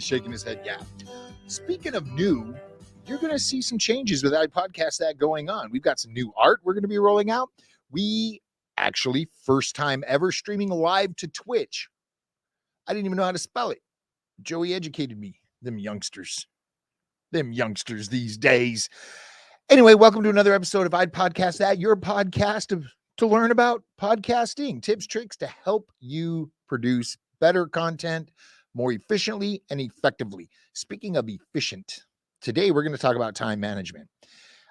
shaking his head, yeah. Speaking of new, you're going to see some changes with iPodcast That going on. We've got some new art we're going to be rolling out. We actually, first time ever, streaming live to Twitch. I didn't even know how to spell it. Joey educated me. Them youngsters these days. Anyway, welcome to another episode of iPodcast That, your podcast to learn about podcasting, tips, tricks to help you produce better content more efficiently and effectively. Speaking of efficient, today we're going to talk about time management.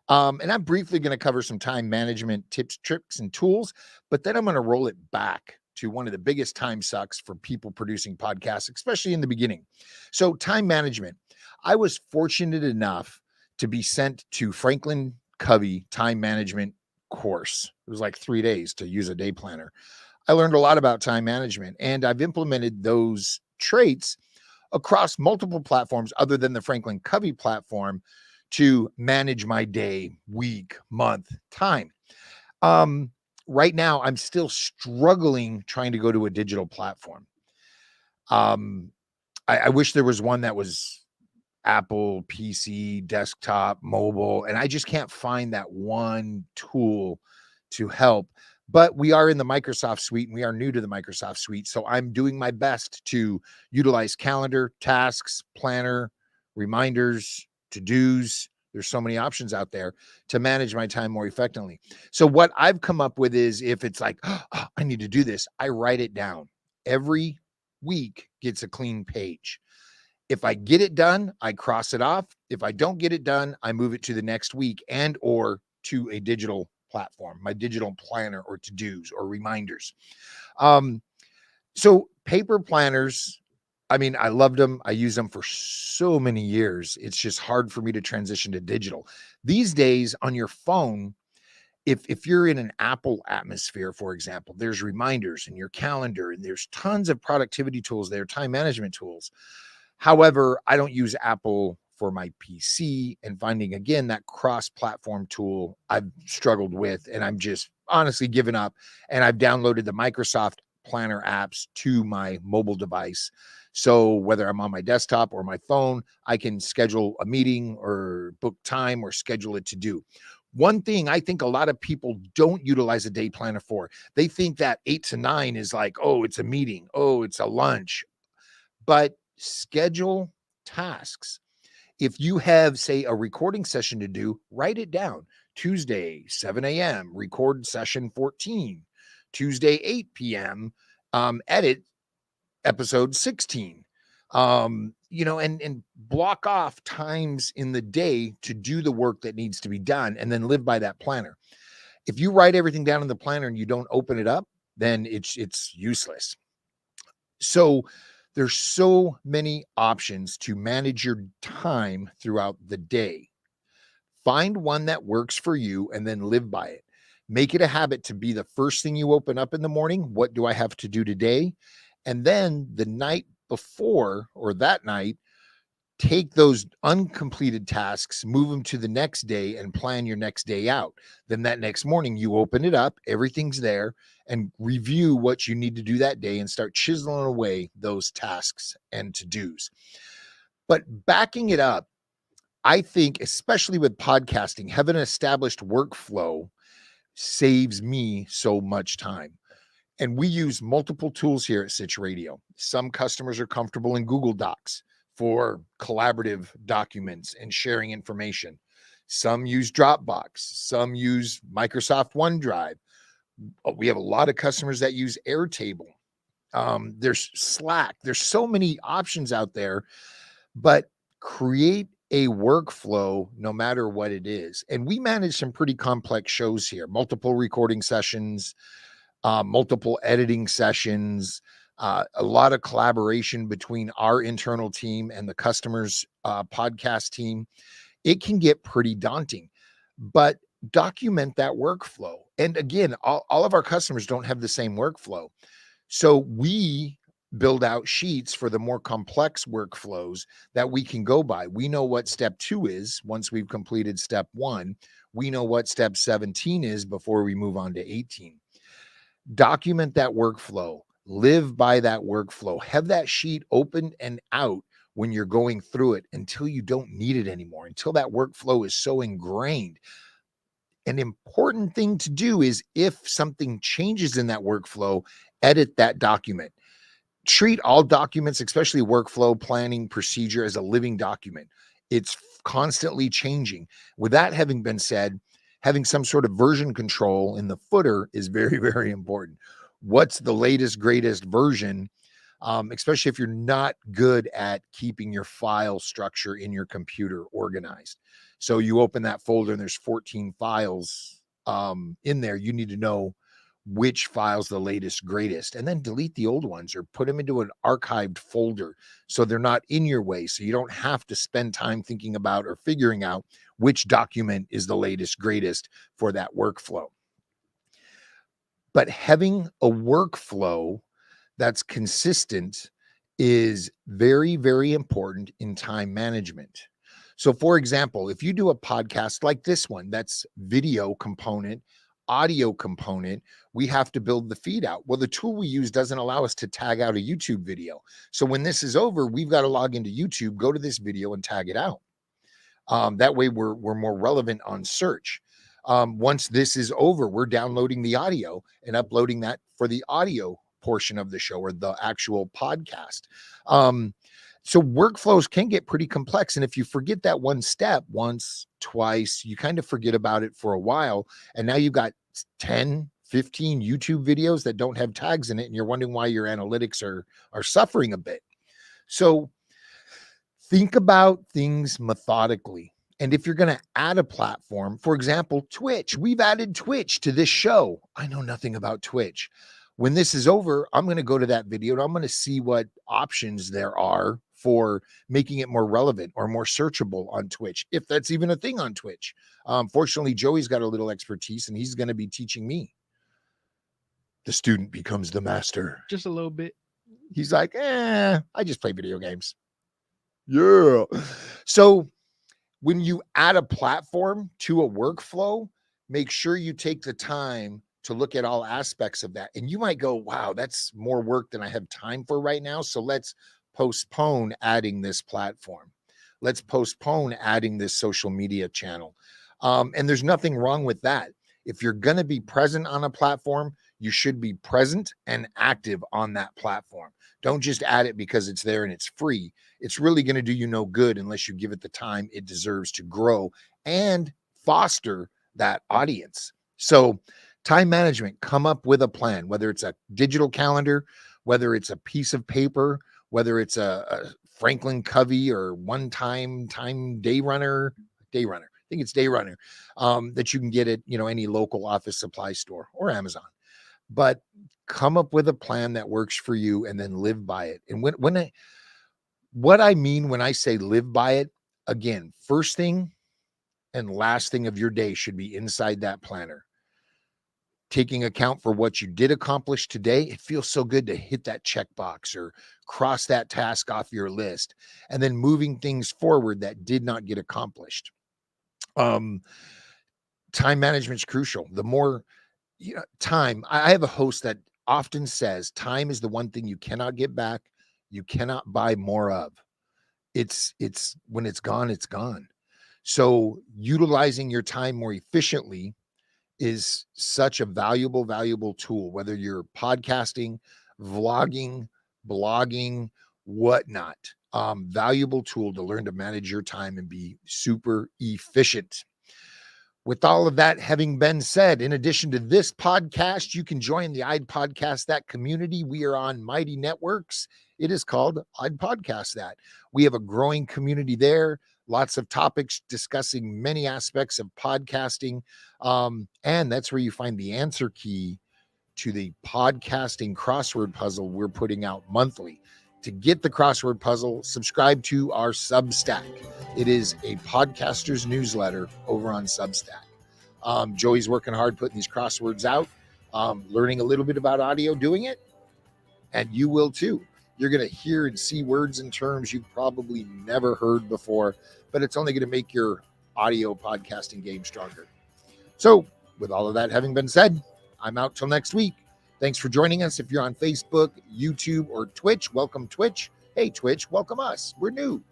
And I'm briefly going to cover some time management tips, tricks, and tools, but then I'm going to roll it back to one of the biggest time sucks for people producing podcasts, especially in the beginning. So time management. I was fortunate enough to be sent to Franklin Covey time management course. It was like 3 days to use a day planner. I learned a lot about time management, and I've implemented those traits across multiple platforms other than the Franklin Covey platform to manage my day, week, month, time. Right now, I'm still struggling trying to go to a digital platform. I wish there was one that was Apple, PC, desktop, mobile, and I just can't find that one tool to help. But we are in the Microsoft suite and we are new to the Microsoft suite. So I'm doing my best to utilize calendar, tasks, planner, reminders, to-dos. There's so many options out there to manage my time more effectively. So what I've come up with is if it's like, oh, I need to do this, I write it down. Every week gets a clean page. If I get it done, I cross it off. If I don't get it done, I move it to the next week and or to a digital platform, my digital planner or to-dos or reminders. So paper planners, I mean, I loved them. I used them for so many years. It's just hard for me to transition to digital. These days on your phone, if you're in an Apple atmosphere, for example, there's reminders in your calendar and there's tons of productivity tools there, time management tools. However, I don't use Apple for my PC, and finding, again, that cross-platform tool I've struggled with, and I'm just honestly given up. And I've downloaded the Microsoft Planner apps to my mobile device. So whether I'm on my desktop or my phone, I can schedule a meeting or book time or schedule it to do. One thing I think a lot of people don't utilize a day planner for, they think that 8 to 9 is like, oh, it's a meeting. Oh, it's a lunch. But schedule tasks. If you have, say, a recording session to do, write it down. Tuesday, 7 a.m., record session 14. Tuesday, 8 p.m., edit episode 16. And block off times in the day to do the work that needs to be done and then live by that planner. If you write everything down in the planner and you don't open it up, then it's useless. So there's so many options to manage your time throughout the day. Find one that works for you and then live by it. Make it a habit to be the first thing you open up in the morning. What do I have to do today? And then the night before or that night, take those uncompleted tasks, move them to the next day and plan your next day out. Then that next morning you open it up, everything's there, and review what you need to do that day and start chiseling away those tasks and to-dos. But backing it up, I think, especially with podcasting, having an established workflow saves me so much time. And we use multiple tools here at Sitch Radio. Some customers are comfortable in Google Docs for collaborative documents and sharing information. Some use Dropbox. Some use Microsoft OneDrive. We have a lot of customers that use Airtable. There's Slack. There's so many options out there, but create a workflow no matter what it is. And we manage some pretty complex shows here, multiple recording sessions, multiple editing sessions, a lot of collaboration between our internal team and the customer's podcast team. It can get pretty daunting, but document that workflow. And again, all of our customers don't have the same workflow. So we build out sheets for the more complex workflows that we can go by. We know what step 2 is once we've completed step 1. We know what step 17 is before we move on to 18. Document that workflow, live by that workflow, have that sheet open and out when you're going through it until you don't need it anymore, until that workflow is so ingrained. An important thing to do is if something changes in that workflow, edit that document. Treat all documents, especially workflow, planning, procedure, as a living document. It's constantly changing. With that having been said, having some sort of version control in the footer is very, very important. What's the latest, greatest version? Especially if you're not good at keeping your file structure in your computer organized. So you open that folder and there's 14 files in there. You need to know which file's the latest, greatest, and then delete the old ones or put them into an archived folder so they're not in your way. So you don't have to spend time thinking about or figuring out which document is the latest, greatest for that workflow. But having a workflow that's consistent is very, very important in time management. So, for example, if you do a podcast like this one, that's video component, audio component, we have to build the feed out. Well, the tool we use doesn't allow us to tag out a YouTube video. So when this is over, we've got to log into YouTube, go to this video and tag it out. That way we're more relevant on search. Once this is over, we're downloading the audio and uploading that for the audio portion of the show or the actual podcast. So workflows can get pretty complex. And if you forget that one step once, twice, you kind of forget about it for a while. And now you've got 10, 15 YouTube videos that don't have tags in it. And you're wondering why your analytics are suffering a bit. So think about things methodically. And if you're going to add a platform, for example, Twitch, we've added Twitch to this show. I know nothing about Twitch. When this is over, I'm going to go to that video and I'm going to see what options there are for making it more relevant or more searchable on Twitch, if that's even a thing on Twitch. Fortunately, Joey's got a little expertise and he's going to be teaching me. The student becomes the master. Just a little bit. He's like, I just play video games. Yeah. So when you add a platform to a workflow, make sure you take the time to look at all aspects of that. And you might go, wow, that's more work than I have time for right now. So let's postpone adding this platform. Let's postpone adding this social media channel. And there's nothing wrong with that. If you're going to be present on a platform, you should be present and active on that platform. Don't just add it because it's there and it's free. It's really going to do you no good unless you give it the time it deserves to grow and foster that audience. So time management, come up with a plan, whether it's a digital calendar, whether it's a piece of paper, whether it's a Franklin Covey or one-time day runner. I think it's Day Runner, that you can get at, any local office supply store or Amazon. But come up with a plan that works for you and then live by it. And what I mean when I say live by it, again, first thing and last thing of your day should be inside that planner. Taking account for what you did accomplish today, it feels so good to hit that checkbox or cross that task off your list, and then moving things forward that did not get accomplished. Time management is crucial. The more time, I have a host that often says time is the one thing you cannot get back, you cannot buy more of. It's when it's gone, it's gone. So utilizing your time more efficiently is such a valuable tool, whether you're podcasting, vlogging, blogging, whatnot. Valuable tool to learn to manage your time and be super efficient. With all of that having been said, in addition to this podcast, you can join the I'd Podcast That community. We are on Mighty Networks. It is called I'd Podcast That. We have a growing community there. Lots of topics discussing many aspects of podcasting. And that's where you find the answer key to the podcasting crossword puzzle we're putting out monthly. To get the crossword puzzle, subscribe to our Substack. It is a podcaster's newsletter over on Substack. Joey's working hard putting these crosswords out, learning a little bit about audio doing it, and you will too. You're going to hear and see words and terms you've probably never heard before, but it's only going to make your audio podcasting game stronger. So with all of that having been said, I'm out till next week. Thanks for joining us. If you're on Facebook, YouTube, or Twitch, welcome Twitch. Hey, Twitch, welcome us. We're new.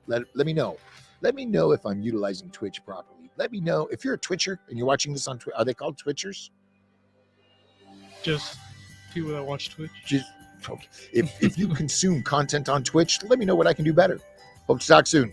Let me know. Let me know if I'm utilizing Twitch properly. Let me know if you're a Twitcher and you're watching this on Twitch. Are they called Twitchers? Just people that watch Twitch. Just okay. If you consume content on Twitch, let me know what I can do better. Hope to talk soon.